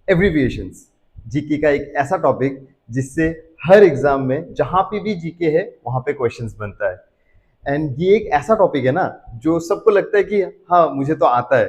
Abbreviations, GK का एक ऐसा टॉपिक जिससे हर एग्जाम में जहां पे भी जीके है वहां पे क्वेश्चंस बनता है। एंड ये एक ऐसा टॉपिक है ना जो सबको लगता है कि हाँ मुझे तो आता है,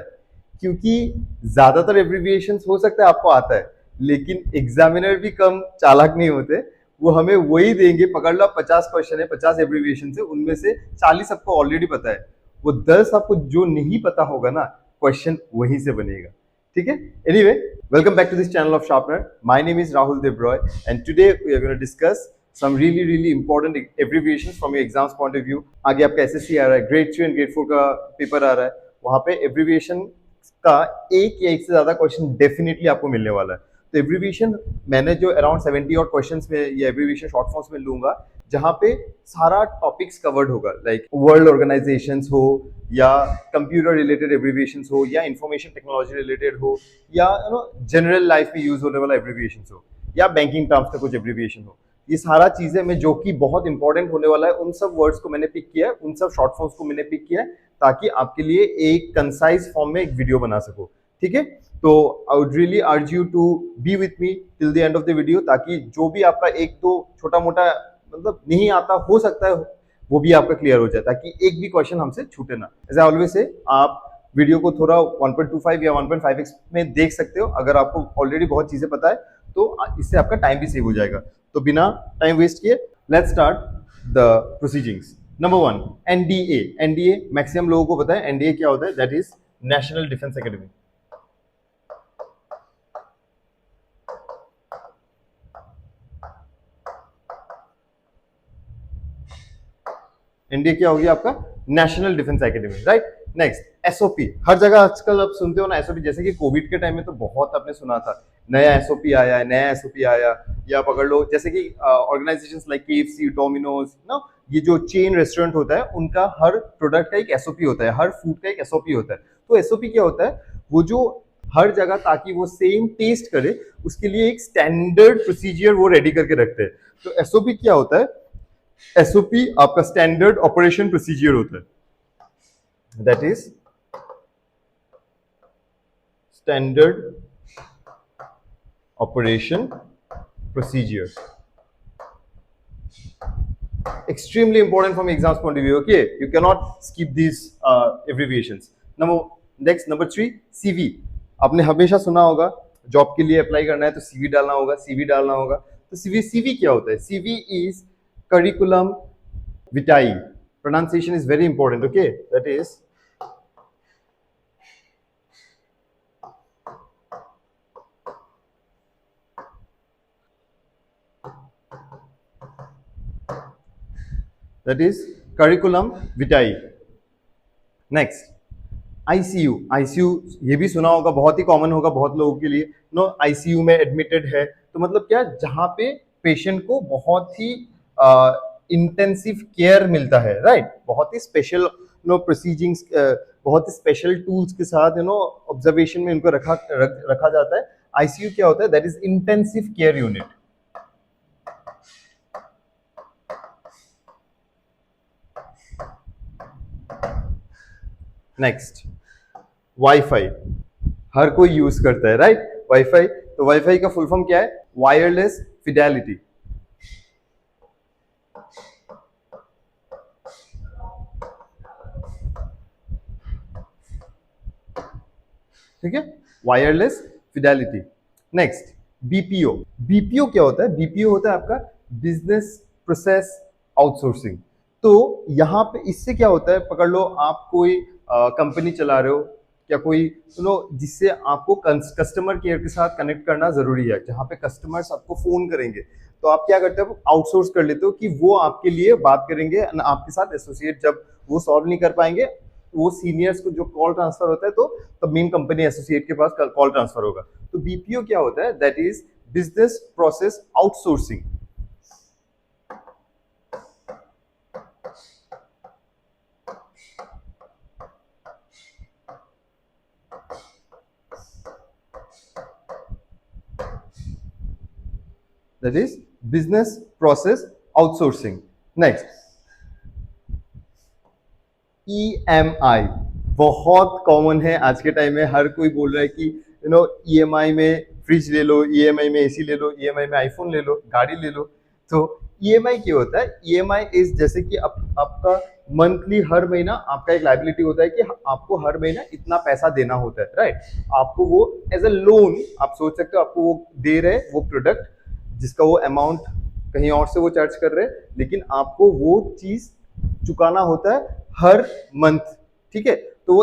क्योंकि ज्यादातर एब्रिविएशंस हो सकता है आपको आता है, लेकिन एग्जामिनर भी कम चालाक नहीं होते। वो हमें वही देंगे, पकड़ लो 50 क्वेश्चन है, 50 एब्रिविएशन है, उनमें से 40 आपको ऑलरेडी पता है, वो 10 आपको जो नहीं पता होगा ना, क्वेश्चन वहीं से बनेगा। ठीक है? Anyway, welcome back to this channel of Sharpener. My name is Rahul Debroy, and today we are going to discuss some really important abbreviations from your exams point of view. आगे आपका SSC आ रहा है, grade 3 and grade 4 का paper आ रहा है, वहां पे abbreviation का एक या एक से ज्यादा क्वेश्चन डेफिनेटली आपको मिलने वाला है। तो एब्रिविएशन मैंने जो अराउंड 70 और क्वेश्चंस में ये एब्रिविएशन शॉर्ट फॉर्म्स में लूंगा, जहां पे सारा टॉपिक्स कवर्ड होगा, लाइक वर्ल्ड ऑर्गेनाइजेशंस हो, या कंप्यूटर रिलेटेड एब्रिविएशंस हो, या इंफॉर्मेशन टेक्नोलॉजी रिलेटेड हो, या जनरल लाइफ में यूज होने वाला एब्रिविएशंस हो, या बैंकिंग टर्म्स का कुछ एब्रिविएशन हो। ये सारा चीजें में जो कि बहुत इंपॉर्टेंट होने वाला है, उन सब वर्ड्स को मैंने पिक किया है, उन सब शॉर्ट फॉर्म्स को मैंने पिक किया है, ताकि आपके लिए एक कंसाइज फॉर्म में एक वीडियो बना सको। ठीक है? तो I would really urge you to be with me till the end of the video, ताकि जो भी आपका एक दो छोटा मोटा मतलब नहीं आता हो सकता है वो भी आपका क्लियर हो जाए, ताकि एक भी क्वेश्चन हमसे छूटे ना। एज आई ऑलवेज से, आप वीडियो को थोड़ा 1.25 या 1.5x में देख सकते हो। अगर आपको ऑलरेडी बहुत चीजें पता है तो इससे आपका टाइम भी सेव हो जाएगा। तो बिना टाइम वेस्ट किए let's start the proceedings. Number 1, NDA. NDA maximum लोगों को पता है एनडीए क्या होता है, that is national defence academy. NDA क्या होगी आपका, national defence academy, right. Next, SOP. हर जगह आजकल आप सुनते हो ना एसओपी, जैसे कि कोविड के टाइम में तो बहुत आपने सुना था, नया एसओपी आया है, नया एसओपी आया। या पकड़ लो जैसे कि ऑर्गेनाइजेशंस लाइक केएफसी, डोमिनोज ना, ये जो चेन रेस्टोरेंट होता है उनका हर प्रोडक्ट का एक एसओपी होता है, हर फूड का एक एसओपी होता है। तो एसओपी क्या होता है, वो जो हर जगह ताकि वो सेम टेस्ट करे उसके लिए एक स्टैंडर्ड प्रोसीजर वो रेडी करके रखते हैं। तो एसओपी क्या होता है, एसओपी आपका स्टैंडर्ड ऑपरेशन प्रोसीजर होता है, that is standard operation procedure. Extremely important from exams point of view, okay, you can not skip this abbreviations. Next, number 3, CV. आपने हमेशा सुना होगा जॉब के लिए अप्लाई करना है तो सीवी डालना होगा, सीवी डालना होगा। तो सीवी क्या होता है, CV is curriculum vitae. Pronunciation is very important, okay? That is curriculum vitae. Next, ICU. ICU ये भी सुना होगा, बहुत ही कॉमन होगा बहुत लोगों के लिए। नो, आईसीयू में एडमिटेड है तो मतलब क्या, जहां पे पेशेंट को बहुत ही इंटेंसिव केयर मिलता है, राइट। बहुत ही स्पेशल प्रोसीजिंग्स, बहुत ही स्पेशल टूल्स के साथ ऑब्जर्वेशन में इनको रखा जाता है। आईसीयू क्या होता है, that is intensive care unit. Next, wifi. हर कोई यूज करता है, राइट, वाईफाई। तो वाईफाई का फुल फॉर्म क्या है, वायरलेस फिडेलिटी। ठीक है, wireless fidelity. Next, BPO. BPO क्या होता है, बीपीओ होता है आपका बिजनेस प्रोसेस आउटसोर्सिंग। तो यहाँ पे इससे क्या होता है, पकड़ लो आप कोई कंपनी चला रहे हो या कोई जिससे आपको कस्टमर केयर के साथ कनेक्ट करना जरूरी है, जहाँ पे कस्टमर्स आपको फोन करेंगे, तो आप क्या करते हो, आउटसोर्स कर लेते हो कि वो आपके लिए बात करेंगे, आपके साथ एसोसिएट। जब वो सॉल्व नहीं कर पाएंगे, वो सीनियर्स को जो कॉल ट्रांसफर होता है, तो तब मेन कंपनी एसोसिएट के पास कॉल ट्रांसफर होगा। तो बीपीओ क्या होता है, that is business process outsourcing. That is business process outsourcing. Next, EMI बहुत कॉमन है आज के टाइम में। हर कोई बोल रहा है कि ईएमआई में फ्रिज ले लो, ईएमआई में एसी ले लो, ईएमआई में आईफोन ले लो, गाड़ी ले लो। तो ईएमआई क्या होता है? ईएमआई इज जैसे कि आपका मंथली हर महीना आपका एक लाइबिलिटी होता है कि आपको हर महीना इतना पैसा देना होता है, राइट? आपको वो एज अ लोन आप सोच सकते हो, आपको वो दे रहे वो प्रोडक्ट जिसका वो अमाउंट कहीं और से वो चार्ज कर रहे हैं, लेकिन आपको वो चीज चुकाना होता है हर मंथ, ठीक है? तो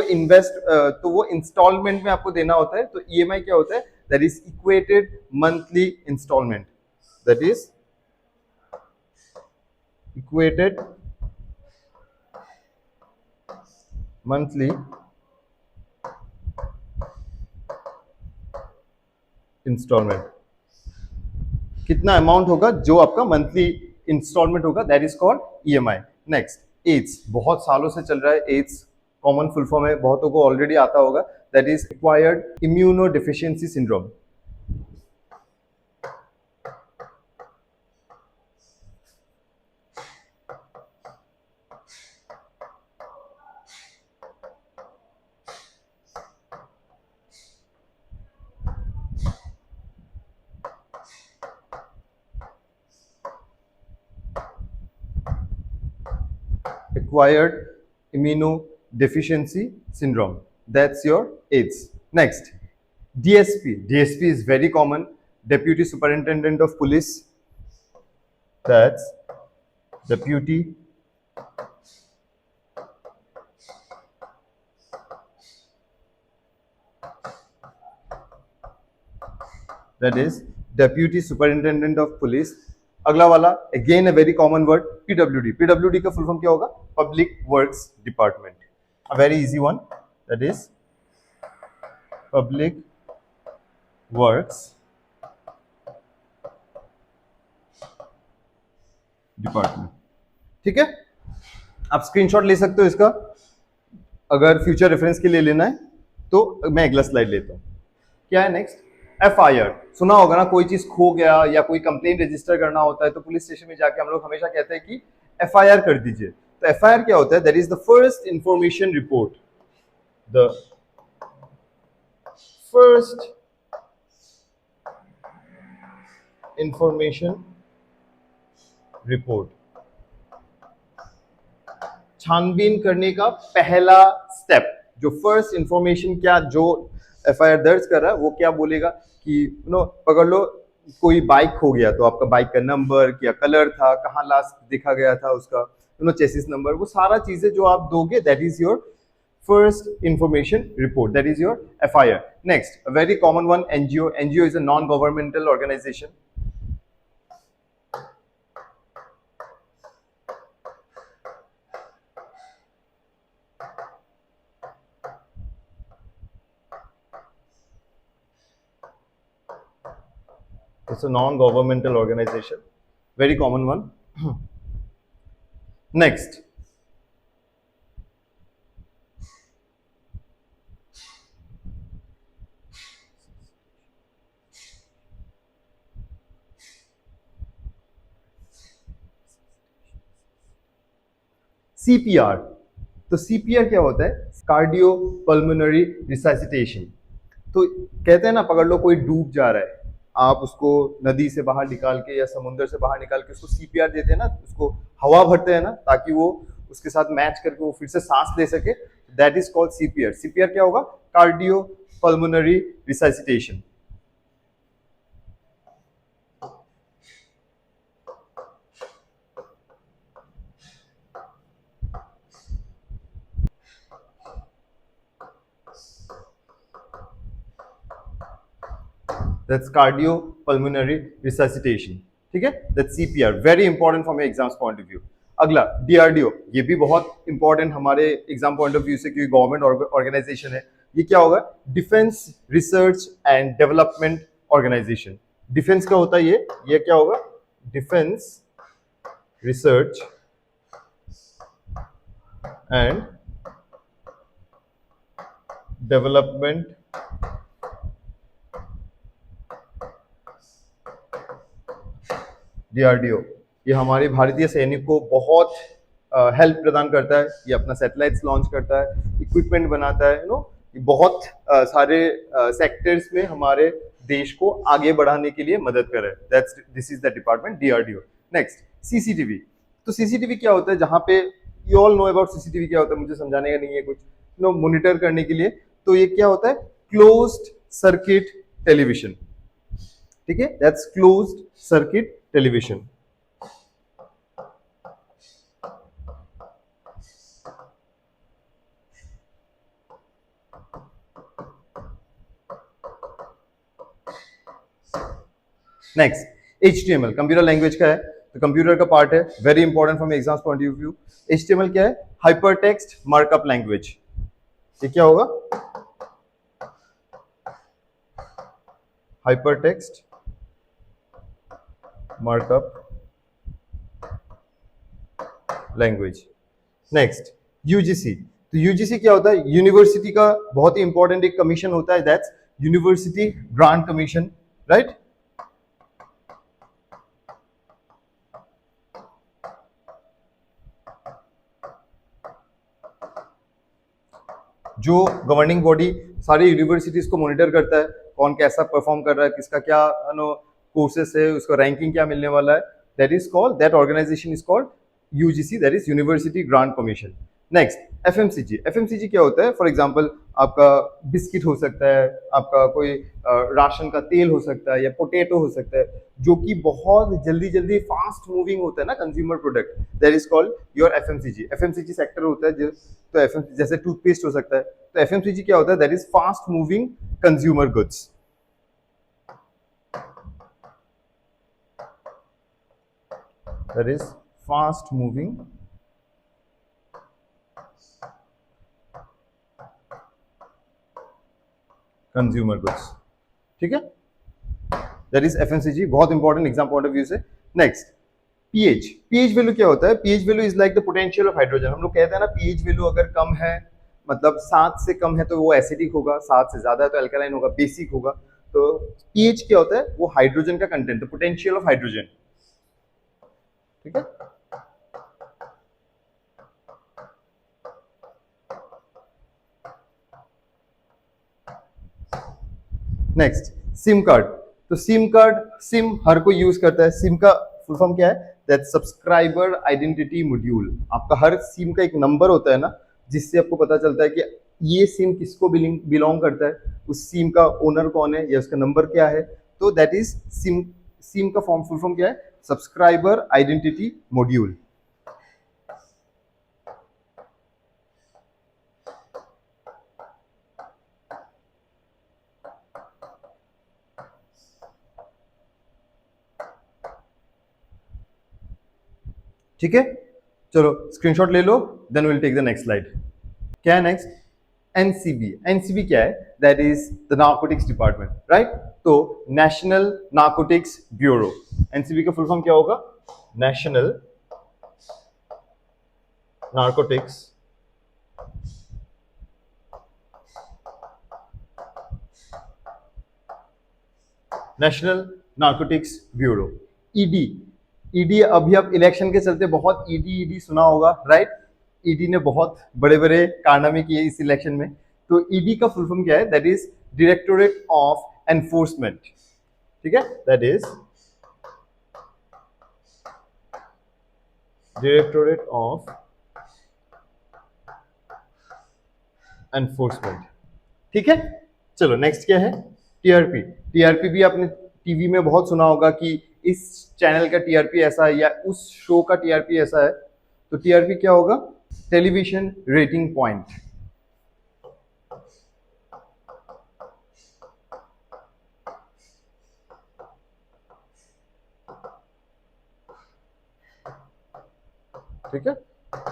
वो इंस्टॉलमेंट में आपको देना होता है। तो ईएमआई क्या होता है? That is equated monthly installment, that is equated monthly installment. कितना अमाउंट होगा जो आपका मंथली इंस्टॉलमेंट होगा, that is called EMI. Next, AIDS बहुत सालों से चल रहा है। एड्स कॉमन फुल फॉर्म है, बहुतों को ऑलरेडी आता होगा, that is acquired immuno deficiency syndrome. Acquired immunodeficiency syndrome. That's your AIDS. Next, DSP. DSP is very common. Deputy Superintendent of Police. That's Deputy that is Deputy Superintendent of Police. अगला वाला again a very common word, PWD. PWD का full form क्या होगा? Public works department. A very easy one, that is public works department. ठीक है, आप screenshot ले सकते हो इसका, अगर फ्यूचर रेफरेंस के लिए लेना है तो। मैं अगला स्लाइड लेता हूं। क्या है नेक्स्ट? एफआईआर। सुना होगा ना, कोई चीज खो गया या कोई कंप्लेंट रजिस्टर करना होता है तो पुलिस स्टेशन में जाके हम लोग हमेशा कहते हैं कि एफआईआर कर दीजिए। तो एफआईआर क्या होता है? That is the first information report, the first information report. छानबीन करने का पहला स्टेप, जो फर्स्ट इंफॉर्मेशन, क्या जो एफआईआर दर्ज कर रहा है वो क्या बोलेगा कि पकड़ लो कोई बाइक खो गया, तो आपका बाइक का नंबर, क्या कलर था, कहाँ लास्ट देखा गया था उसका, चेसिस नंबर, वो सारा चीजें जो आप दोगे, that is your first information report, that is your FIR. Next, a very common one, NGO. NGO is a non governmental organization. It's a non-governmental organization, very common one. Next, CPR। तो CPR क्या होता है? Cardio pulmonary resuscitation. तो कहते हैं ना, पकड़ लो कोई डूब जा रहा है, आप उसको नदी से बाहर निकाल के या समुद्र से बाहर निकाल के उसको सीपीआर देते हैं ना, उसको हवा भरते हैं ना, ताकि वो उसके साथ मैच करके वो फिर से सांस ले सके, that is called CPR. CPR क्या होगा? Cardio pulmonary resuscitation. That's cardiopulmonary resuscitation. ठीक है, that's CPR, very important from your exams point of view. अगला DRDO, ये भी बहुत इंपॉर्टेंट हमारे एग्जाम पॉइंट ऑफ व्यू से, क्योंकि गवर्नमेंट ऑर्गेनाइजेशन है। ये क्या होगा? Defence research and development organization. Defence का होता है ये क्या होगा? Defence research and development DRDO. ये हमारे भारतीय सैनिक को बहुत हेल्प प्रदान करता है। ये अपना सैटेलाइट्स लॉन्च करता है, इक्विपमेंट बनाता है, ये बहुत सारे सेक्टर्स में हमारे देश को आगे बढ़ाने के लिए मदद कर रहा है. That's this is the department DRDO. Next CCTV. तो CCTV क्या होता है, जहां पे you all know about CCTV क्या होता है, मुझे समझाने का नहीं है कुछ, नो मॉनिटर करने के लिए. तो ये क्या होता है, क्लोज्ड सर्किट टेलीविजन. ठीक है, that's closed circuit television. Next HTML computer language का है, तो कंप्यूटर का पार्ट है, very important from exams point of view. HTML क्या है, हाइपर टेक्स्ट मार्कअप लैंग्वेज. ये क्या होगा, hyper text markup language. Next UGC. तो UGC क्या होता है, यूनिवर्सिटी का बहुत ही इंपॉर्टेंट एक कमीशन होता है, that's university grant commission, right. जो गवर्निंग बॉडी सारी यूनिवर्सिटीज को मॉनिटर करता है, कौन कैसा परफॉर्म कर रहा है, किसका क्या कोर्सेस है, उसको रैंकिंग क्या मिलने वाला है, that is called, that organization is called UGC, that is university grant commission. Next FMCG. FMCG क्या होता है, फॉर एग्जांपल आपका बिस्किट हो सकता है, आपका कोई राशन का तेल हो सकता है, या पोटैटो हो सकता है, जो कि बहुत जल्दी जल्दी फास्ट मूविंग होता है ना consumer product, that is called your FMCG. FMCG sector होता है जो, तो FMCG जैसे टूथपेस्ट हो सकता है, तो FMCG क्या होता है, that is fast moving consumer goods. That is fast moving consumer goods. ठीक है, दैट इज FMCG, बहुत important exam point of view से. नेक्स्ट pH वैल्यू क्या होता है, pH value is like the potential of hydrogen. हम लोग कहते हैं ना, pH वैल्यू अगर कम है, मतलब 7 से कम है तो वो एसिडिक होगा, 7 से ज्यादा है तो अल्कलाइन होगा, बेसिक होगा. तो pH क्या होता है, वो हाइड्रोजन का content, the potential of hydrogen. ठीक है, नेक्स्ट सिम कार्ड. तो सिम कार्ड, सिम हर कोई यूज करता है. सिम का फुल फॉर्म क्या है, दैट सब्सक्राइबर आइडेंटिटी मॉड्यूल. आपका हर सिम का एक नंबर होता है ना, जिससे आपको पता चलता है कि ये सिम किसको बिलोंग करता है, उस सिम का ओनर कौन है, या उसका नंबर क्या है. तो दैट इज सिम. सिम का फुल फॉर्म क्या है, सब्सक्राइबर आइडेंटिटी मॉड्यूल. ठीक है, चलो स्क्रीनशॉट ले लो, then will take the next slide. क्या है नेक्स्ट, एनसीबी क्या है, that is the narcotics department, right. तो नेशनल नार्कोटिक्स ब्यूरो. एनसीबी का फुल फॉर्म क्या होगा, नेशनल नार्कोटिक्स ब्यूरो. ईडी अभी अब इलेक्शन के चलते बहुत ईडी सुना होगा, राइट. ईडी ने बहुत बड़े बड़े कारनामे किए इस इलेक्शन में. तो ईडी का फुल फॉर्म क्या है, that is directorate of enforcement. ठीक है, that is directorate of enforcement. ठीक है, चलो नेक्स्ट क्या है, टीआरपी. टीआरपी भी आपने टीवी में बहुत सुना होगा कि इस चैनल का टीआरपी ऐसा है, या उस शो का टीआरपी ऐसा है. तो टीआरपी क्या होगा, टेलीविजन रेटिंग पॉइंट. ठीक है,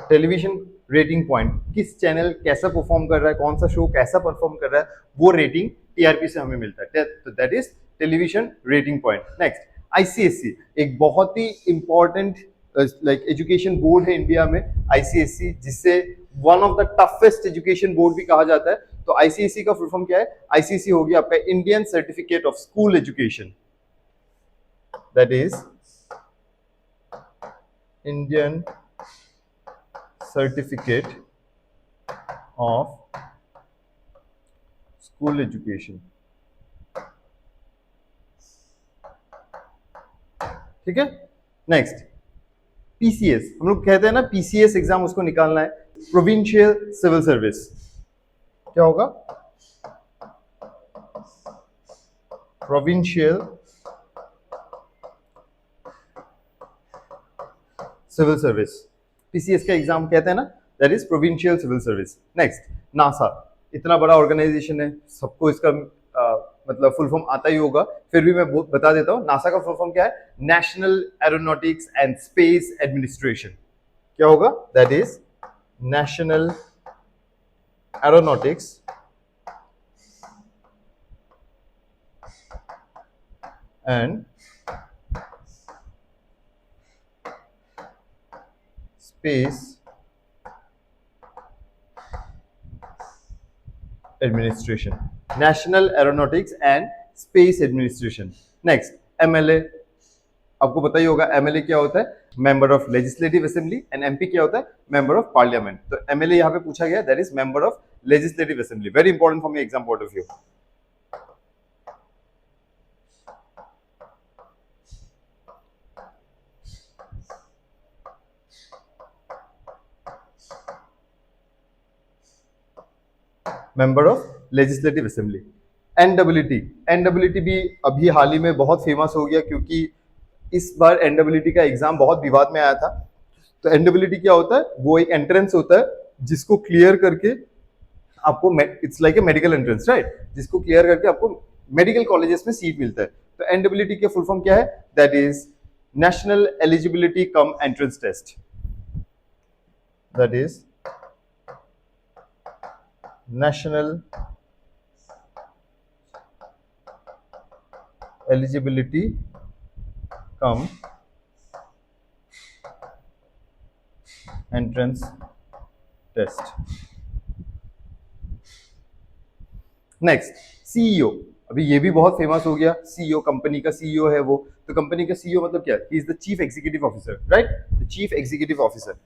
टेलीविजन रेटिंग पॉइंट, किस चैनल कैसा परफॉर्म कर रहा है, कौन सा शो कैसा परफॉर्म कर रहा है, वो रेटिंग टीआरपी से हमें मिलता है. तो that is television rating point. Next ICSC, एक बहुत ही इंपॉर्टेंट लाइक एजुकेशन बोर्ड है इंडिया में, आईसीएससी, जिससे one of the toughest education board भी कहा जाता है. तो आईसीएससी का फुल फॉर्म क्या है, आईसीएससी हो गया आपका Indian certificate of school education. That is Indian certificate of school education. ठीक है। नेक्स्ट पीसीएस, हम लोग कहते हैं ना पीसीएस एग्जाम उसको निकालना है, प्रोविंशियल सिविल सर्विस। क्या होगा? प्रोविंशियल सिविल सर्विस, पीसीएस का एग्जाम कहते हैं ना, that is provincial civil service. Next NASA, इतना बड़ा ऑर्गेनाइजेशन है, सबको इसका मतलब फुल फॉर्म आता ही होगा, फिर भी मैं बता देता हूँ। नासा का फुल फॉर्म क्या है? National aeronautics and space administration. क्या होगा? That is national aeronautics and space administration, national aeronautics and space administration. Next MLA, आपको पता ही होगा एमएलए क्या होता है? Member of legislative assembly. And MP क्या होता है? Member of parliament. तो एमएलए यहाँ पे पूछा गया, that is member of legislative assembly. Very important for me exam point of view. Member of legislative assembly. एनडब्ल्यूटी, एनडब्ल्यूटी भी अभी हाल ही में बहुत फेमस हो गया, क्योंकि इस बार एनडब्ल्यूटी का एग्जाम बहुत विवाद में आया था। तो एनडब्ल्यूटी क्या होता है? वो एक एंट्रेंस होता है जिसको क्लियर करके आपको, it's like a medical entrance, right, जिसको क्लियर करके आपको मेडिकल कॉलेजेस में सीट मिलता है। तो एनडब्ल्यूटी के फुल फॉर्म क्या है? That is national eligibility cum entrance test. That is national eligibility cum entrance test. Next CEO, अभी ये भी बहुत फेमस हो गया। सीईओ, कंपनी का सीईओ है वो। तो कंपनी का सीईओ मतलब क्या? He is the chief executive officer, right, the chief executive officer.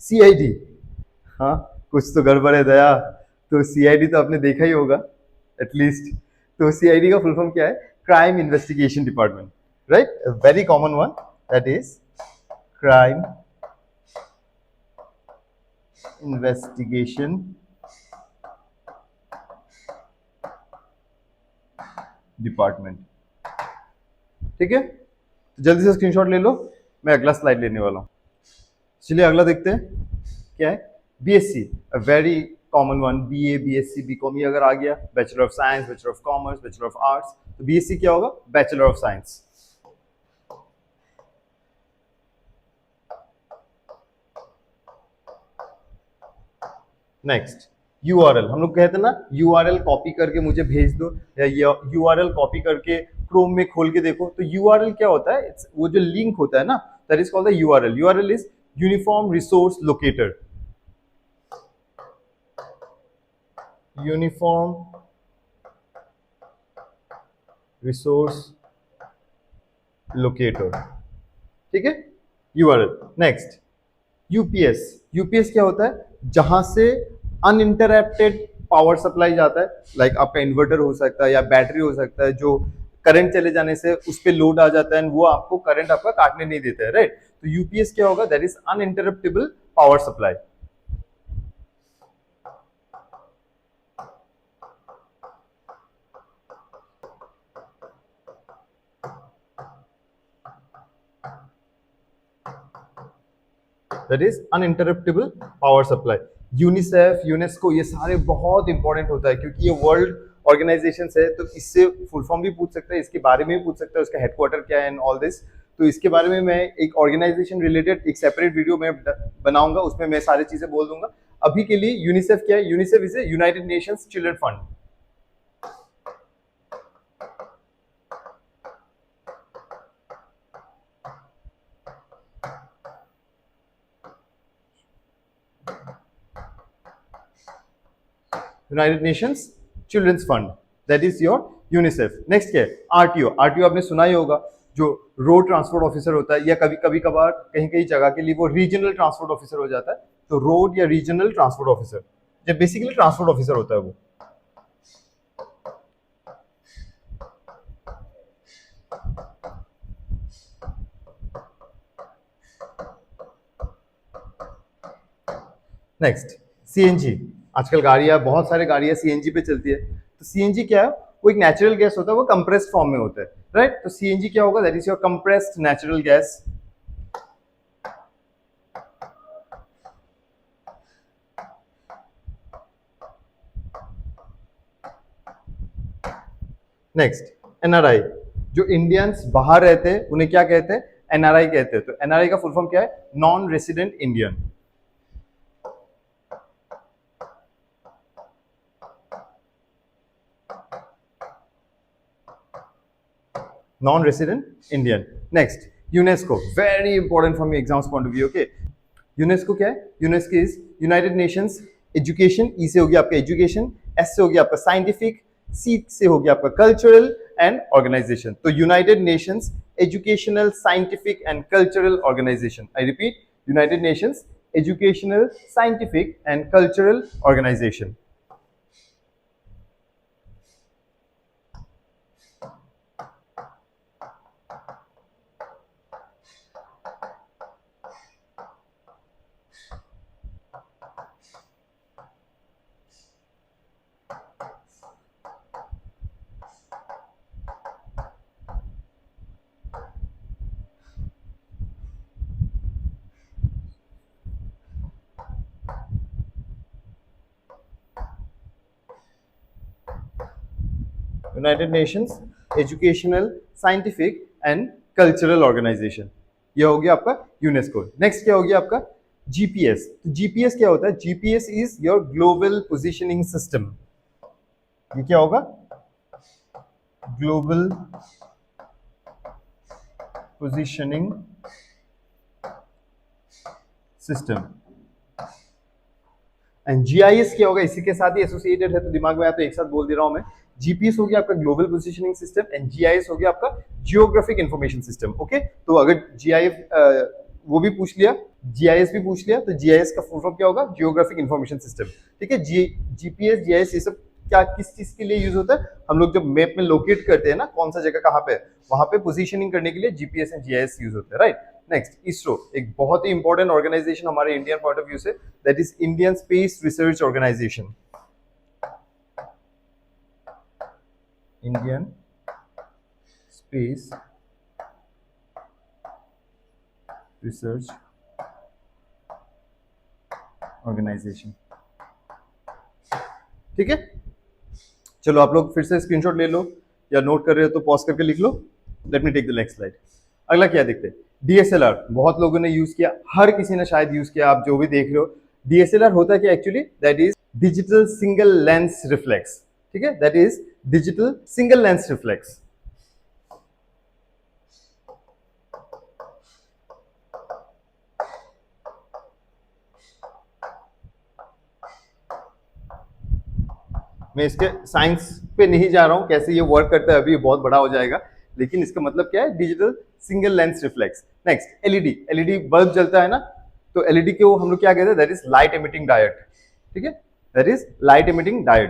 CID, हाँ कुछ तो गड़बड़ है दया। तो सीआईडी तो आपने देखा ही होगा एटलीस्ट। तो सीआईडी का फुल फॉर्म क्या है? Crime investigation department, right, very common one, that is crime investigation department. ठीक है, तो जल्दी से स्क्रीनशॉट ले लो, मैं अगला स्लाइड लेने वाला हूं। चलिए अगला देखते हैं क्या है। BSc, a very common one, BA, BSc, BCom, ये अगर आ गया, bachelor of science, bachelor of commerce, bachelor of arts. तो बीएससी क्या होगा? Bachelor of science. Next URL, हम लोग कहते हैं ना यूआरएल कॉपी करके मुझे भेज दो, या यूआरएल कॉपी करके क्रोम में खोल के देखो। तो यूआरएल क्या होता है? वो जो लिंक होता है ना, that is called the URL. URL is uniform resource locator. Uniform resource locator, ठीक है, यूआरएल। नेक्स्ट यूपीएस, यूपीएस क्या होता है? जहां से अनइंटरप्टेड पावर सप्लाई जाता है, लाइक आपका इन्वर्टर हो सकता है या बैटरी हो सकता है, जो करंट चले जाने से उस पर लोड आ जाता है, वो आपको करंट आपका काटने नहीं देता है, राइट। तो यूपीएस क्या होगा? That is uninterruptible power supply. That is uninterruptible power supply. UNICEF, UNESCO, ये सारे बहुत इंपॉर्टेंट होता है, क्योंकि ये वर्ल्ड ऑर्गेनाइजेशन है। तो इससे फुल फॉर्म भी पूछ सकता है, इसके बारे में भी पूछ सकता है, उसका हेडक्वार्टर क्या है एंड ऑल दिस। तो इसके बारे में मैं एक ऑर्गेनाइजेशन रिलेटेड एक सेपरेट वीडियो में बनाऊंगा, उसमें मैं सारी चीजें बोल दूंगा। अभी के लिए यूनिसेफ क्या है? UNICEF is a United Nations children fund. United Nations children's fund, that is your UNICEF. Next क्या है? आरटीओ, आरटीओ आपने सुना ही होगा, जो रोड ट्रांसपोर्ट ऑफिसर होता है, या कभी कभी कभार कहीं कहीं जगह के लिए वो रीजनल ट्रांसपोर्ट ऑफिसर हो जाता है। तो रोड या रीजनल ट्रांसपोर्ट ऑफिसर, जो बेसिकली ट्रांसपोर्ट ऑफिसर होता है वो। नेक्स्ट सीएनजी, आजकल गाड़ियां, बहुत सारे गाड़ियां सीएनजी पे चलती है। तो सीएनजी क्या है, वो एक नेचुरल गैस होता है, वो कंप्रेस्ड फॉर्म में होता है, राइट। तो सीएनजी क्या होगा, that is your compressed natural gas. Next NRI, जो इंडियंस बाहर रहते हैं उन्हें क्या कहते हैं, एनआरआई कहते हैं। तो एनआरआई का फुल फॉर्म क्या है, non resident Indian. Non resident Indian. Next UNESCO, very important from exams point of view, okay. UNESCO क्या है, UNESCO is united nations education, E से होगी आपका एजुकेशन, एस से होगी आपका साइंटिफिक, सी से होगी आपका कल्चरल एंड ऑर्गेनाइजेशन। तो United Nations educational, scientific and cultural organization. I repeat, United Nations educational, scientific and cultural organization. United Nations educational, scientific and cultural organization, ये हो गया आपका यूनेस्को। नेक्स्ट क्या हो गया आपका, जीपीएस। तो जीपीएस क्या होता है, GPS is your global positioning system. ये क्या होगा, global positioning system. And GIS क्या होगा, इसी के साथ ही एसोसिएटेड है, तो दिमाग में आया तो एक साथ बोल दे रहा हूं मैं। जीपीएस हो गया आपका global positioning system and GIS हो गया आपका जियोग्राफिक इंफॉर्मेशन सिस्टम, ओके। तो अगर जीआईएफ वो भी पूछ लिया, जीआईएस भी पूछ लिया, तो जीआईएस का फुल फॉर्म क्या होगा, जियोग्राफिक इंफॉर्मेशन सिस्टम, ठीक है। जीपीएस, जीआईएस, ये सब क्या किस चीज के लिए यूज होता है, हम लोग जब मैप में लोकेट करते हैं ना कौन सा जगह कहाँ पे, वहां पे पोजीशनिंग करने के लिए जीपीएस एंड जीआईएस यूज होता है, राइट। नेक्स्ट इसरो, एक बहुत ही इंपॉर्टेंट ऑर्गेनाइजेशन हमारे इंडियन पॉइंट ऑफ व्यू से, that is Indian space research organization. Indian space research organization, ठीक है। चलो आप लोग फिर से स्क्रीनशॉट ले लो, या नोट कर रहे हो तो पॉज करके लिख लो। Let me take the next slide. अगला क्या देखते हैं, डीएसएलआर, बहुत लोगों ने यूज किया, हर किसी ने शायद यूज किया, आप जो भी देख रहे हो। डीएसएलआर होता है कि actually that is digital single lens reflex, ठीक है, that is digital single lens reflex. मैं इसके साइंस पे नहीं जा रहा हूं, कैसे ये वर्क करता है, अभी बहुत बड़ा हो जाएगा, लेकिन इसका मतलब क्या है, digital single lens reflex. Next LED, LED bulb जलता है ना, तो एलईडी को हम लोग क्या कहते हैं, that is light emitting diode, ठीक है, that is light emitting diode.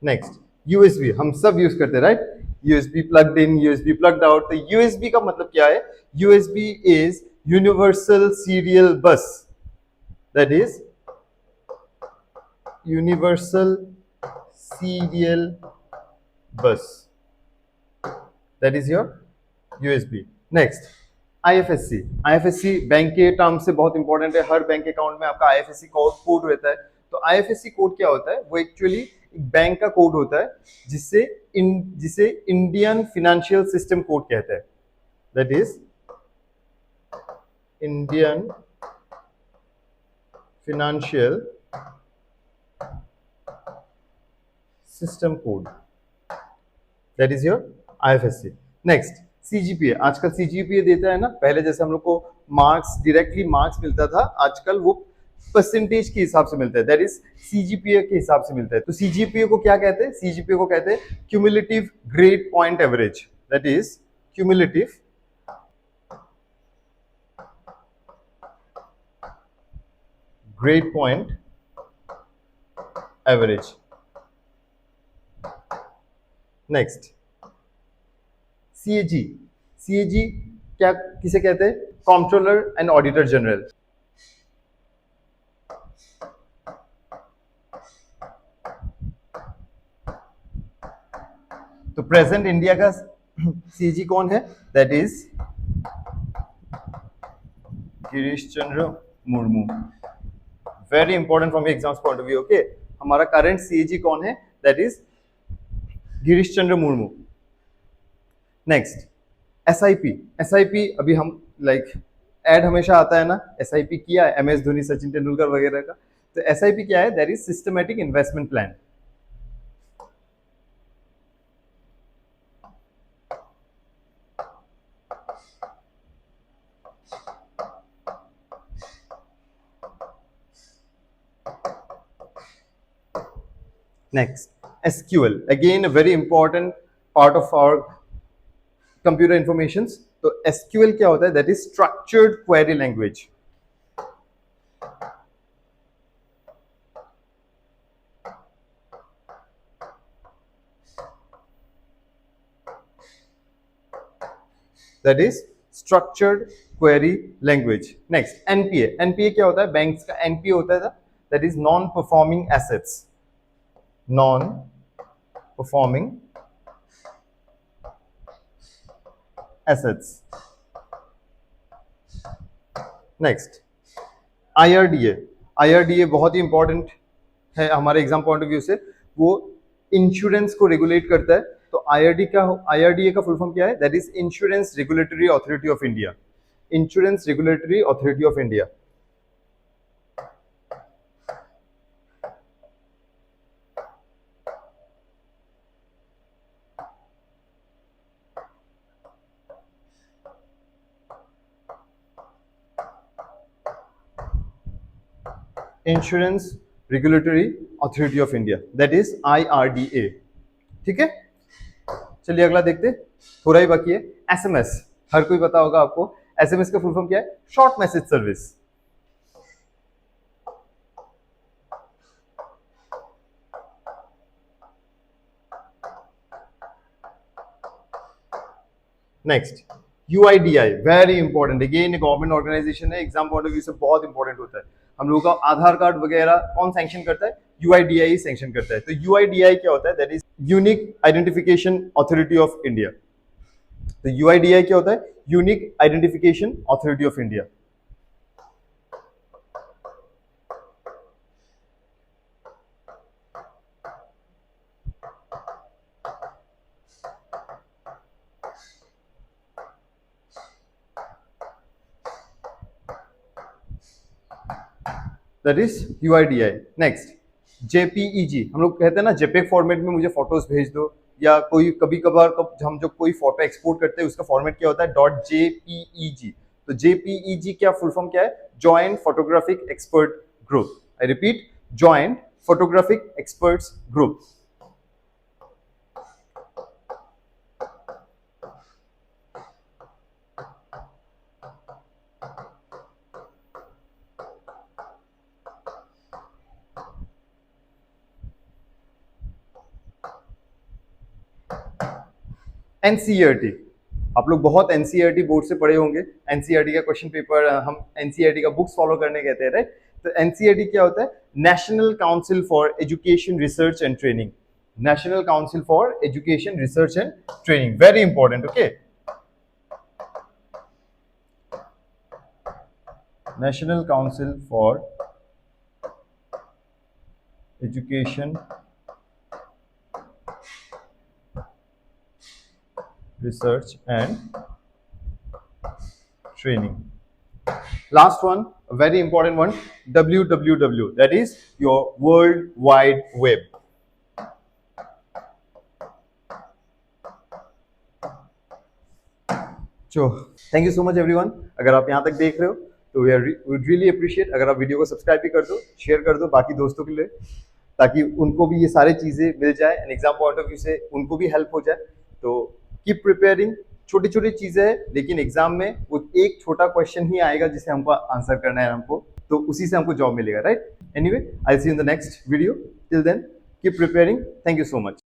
Next USB, हम सब यूज करते हैं, right. USB plugged in, USB plugged out. तो यूएसबी का मतलब क्या है, USB is universal serial bus, that is universal serial bus, that is your USB. Next IFSC, IFSC bank के टर्म से बहुत इंपॉर्टेंट है, हर बैंक अकाउंट में आपका आईएफएससी कोड रहता है। तो आईएफएससी कोड क्या होता है, वो एक्चुअली एक बैंक का कोड होता है, जिसे इंडियन फिनेंशियल सिस्टम कोड कहते हैं, that is Indian financial system code, that is your IFSC. Next CGPA, आजकल सीजीपीए देता है ना, पहले जैसे हम लोग को मार्क्स, डायरेक्टली मार्क्स मिलता था, आजकल वो परसेंटेज के हिसाब से मिलता है, दैट इज सीजीपीए के हिसाब से मिलता है। तो सीजीपीए को क्या कहते हैं? सीजीपीए को कहते हैं cumulative grade point average, that is cumulative grade point average. Next CAG. CAG क्या किसे कहते हैं? Controller and auditor general. तो प्रेजेंट इंडिया का सीएजी कौन है? That is Girish Chandra Murmu. Very important from exams point of view. Okay, हमारा करंट सीएजी कौन है? That is Girish Chandra Murmu. Next SIP. SIP अभी हम लाइक एड हमेशा आता है ना, एसआईपी किया है, एमएस धोनी, सचिन तेंदुलकर वगैरह का। तो एसआईपी क्या है? That is systematic investment plan. Next, SQL, again a very important part of our computer informations. तो SQL क्या होता है? That is structured query language. That is structured query language. Next, NPA. NPA क्या होता है? Banks का NPA होता है, that is non performing assets. Non performing assets. Next IRDA। IRDA बहुत ही इंपॉर्टेंट है हमारे एग्जाम पॉइंट ऑफ व्यू से। वो इंश्योरेंस को रेगुलेट करता है। तो IRDA का फुल फॉर्म क्या है? That is insurance regulatory authority of India. Insurance regulatory authority of India. Insurance regulatory authority of India, that is IRDA। ठीक है, चलिए अगला देखते। थोड़ा ही बाकी है। SMS, हर कोई पता होगा आपको। SMS का फुल फॉर्म क्या है? Short message service. Next UIDI, very important, again government organization है, एग्जाम पॉइंट ऑफ व्यू से बहुत इंपॉर्टेंट होता है। हम लोगों का आधार कार्ड वगैरह कौन सैंक्शन करता है? UIDI सैंक्शन करता है। तो UIDI क्या होता है? That is unique identification authority of India. तो UIDI क्या होता है? Unique identification authority of India. That is UIDI। Next JPEG, हम लोग कहते हैं ना JPEG फॉर्मेट में मुझे फोटोज भेज दो, या कोई कभी कभार हम जो कोई फोटो एक्सपोर्ट करते हैं उसका फॉर्मेट क्या होता है? .jpeg। तो JPEG क्या फुल फॉर्म क्या है? Joint photographic expert group. I repeat, joint photographic experts group. NCERT, आप लोग बहुत NCERT बोर्ड से पढ़े होंगे। NCERT का क्वेश्चन पेपर हम NCERT का बुक्स फॉलो करने कहते हैं, राइट? तो NCERT क्या होता है? National council for education research and training. National council for education research and training, very important. Okay, national council for education research and training. Last one, a very important one, WWW, that is your World Wide Web. So, thank you so much everyone. अगर आप यहाँ तक देख रहे हो तो would really appreciate अगर आप वीडियो को सब्सक्राइब भी कर दो, शेयर कर दो बाकी दोस्तों के लिए, ताकि उनको भी ये सारी चीज़ें मिल जाए and exam point of view से उनको भी हेल्प हो जाए। तो कीप प्रिपेयरिंग, छोटी छोटी चीज़ें हैं लेकिन एग्जाम में वो एक छोटा क्वेश्चन ही आएगा जिसे हमको आंसर करना है हमको, तो उसी से हमको जॉब मिलेगा, right? Anyway, I see in the next video, till then keep preparing, thank you so much.